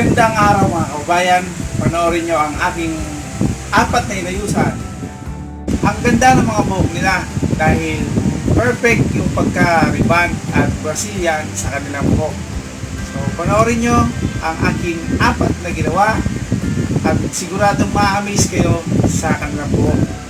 Magandang araw mga kababayan. Panoorin nyo ang aking 4 na inayusan. Ang ganda ng mga buhok nila dahil perfect yung pagka-ribbon at Brazilian sa kanilang buhok. So panoorin nyo ang aking 4 na ginawa at siguradong ma-amaze kayo sa kanilang buhok.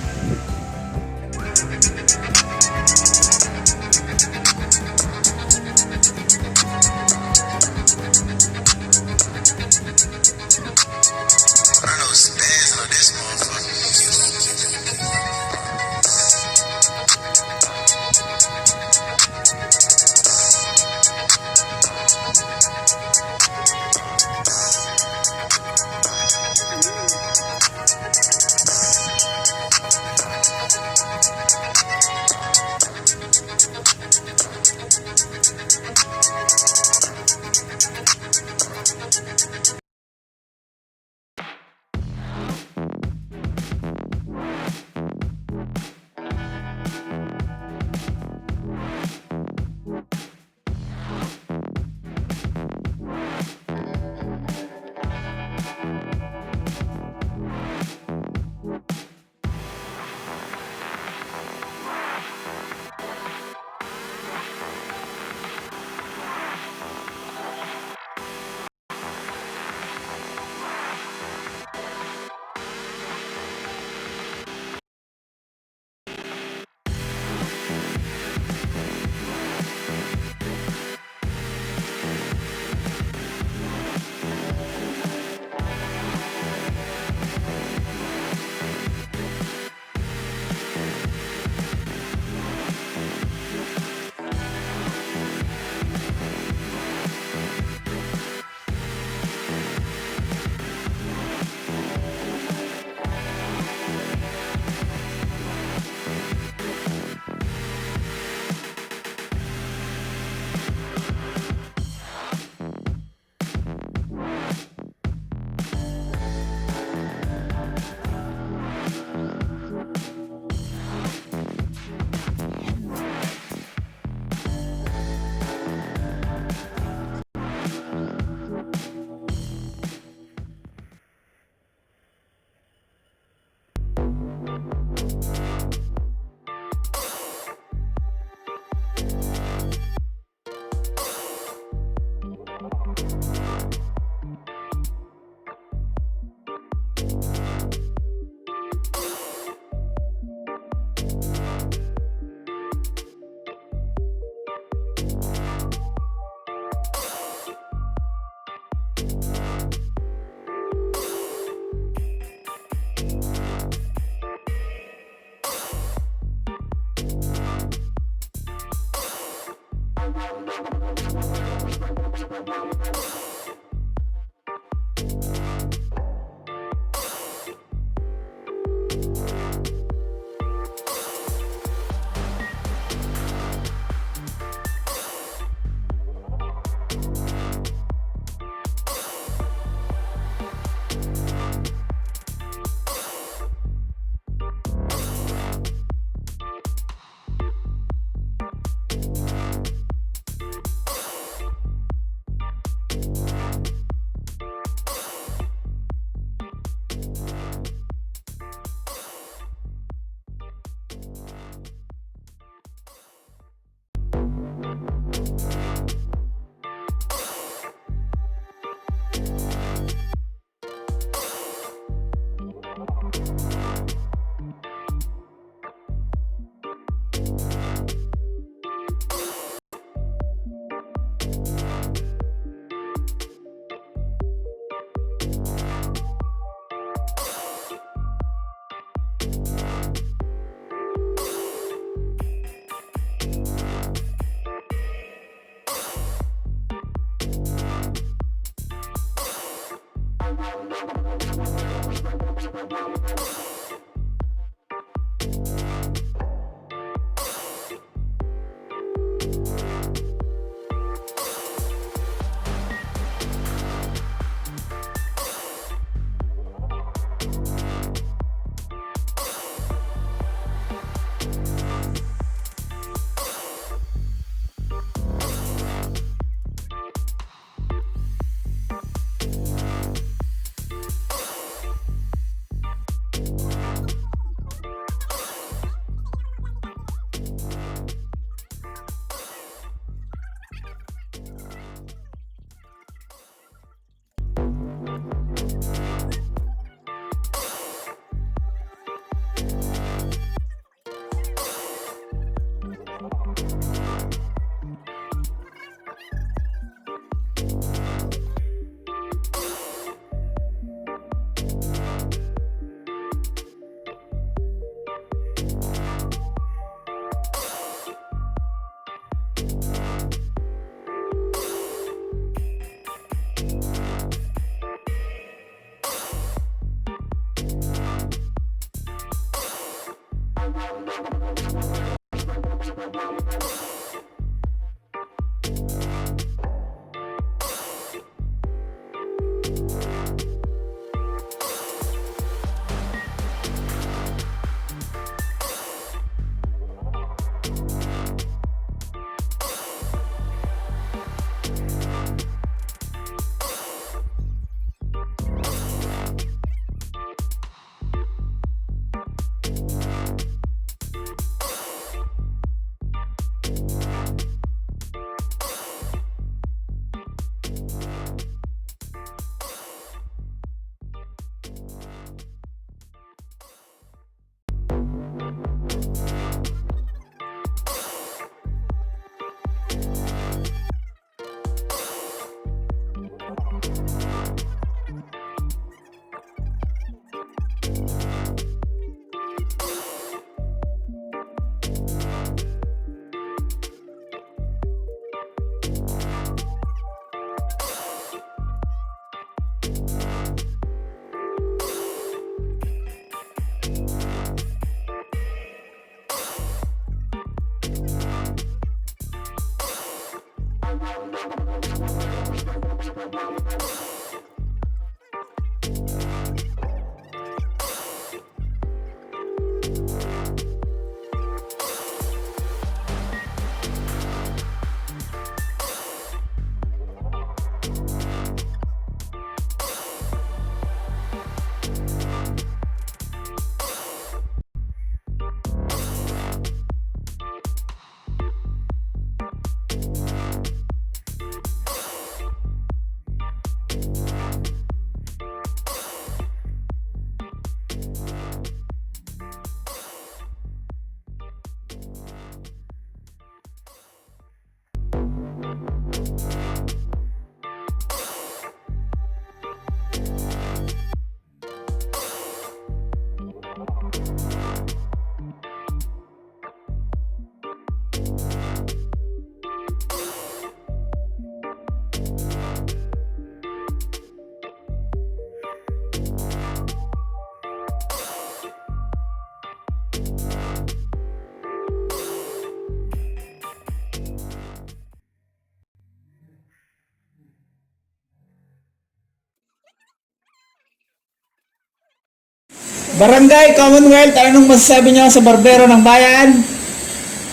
Barangay Commonwealth, anong masasabi niyo sa barbero ng bayan?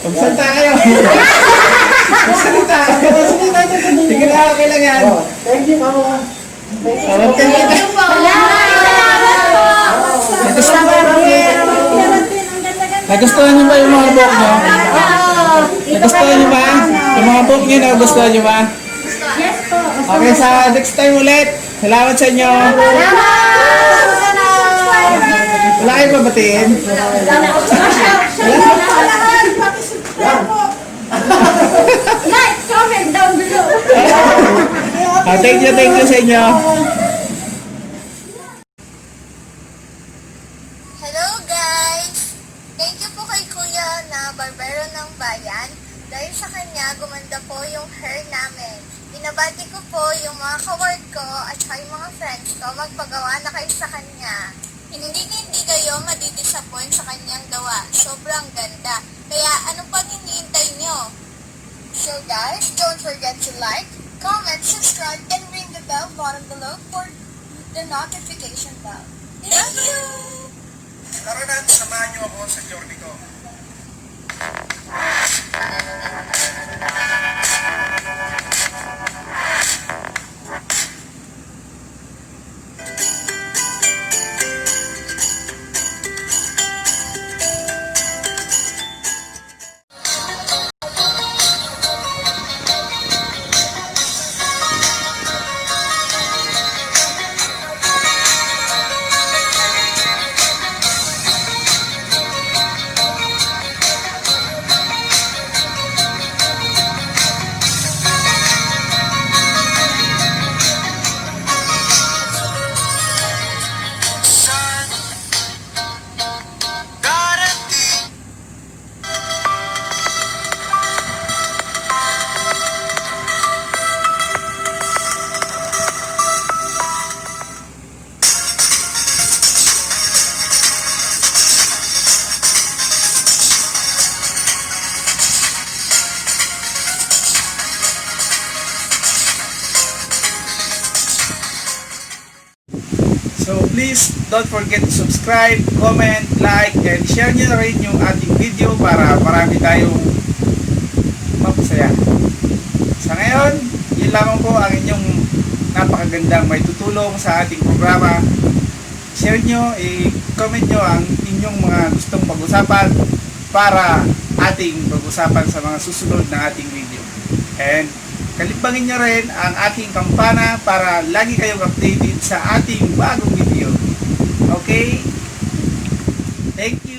Magsalita kayo. Magsalita kayo. Sige na, okay lang yan. Thank you, Mama. Okay lang. Nagustuhan niyo ba yung mga buhok niyo? Nagustuhan niyo ba? Yung mga buhok niyo, nagustuhan niyo ba? Yes po. Okay, sa next time ulit. Salamat sa inyo. Wala kayo babatiin? Like, comment down below. Thank you sa inyo. Hello guys! Thank you po kay Kuya na barbero ng bayan. Dahil sa kanya, gumanda po yung hair namin. Binabati ko po yung mga ka-work ko at saka yung mga friends ko. Magpagawa na kayo sa kanya. Hindi kayo madidisappoint sa kanyang gawa. Sobrang ganda. Kaya ano pang hinihintay nyo? So guys, don't forget to like, comment, subscribe, and ring the bell button below for the notification bell. Thank you! Tara na, samahan niyo ako sa journey ko. So please don't forget to subscribe, comment, like, and share nyo na rin yung ating video para marami tayong mapasaya. Sa ngayon, yun lamang po ang inyong napakagandang may tutulong sa ating programa. Share nyo, i-comment nyo ang inyong mga gustong pag-usapan para ating pag-usapan sa mga susunod na ating video. And kalibangin nyo rin ang ating kampana para lagi kayong updated sa ating bagong video. Okay? Thank you!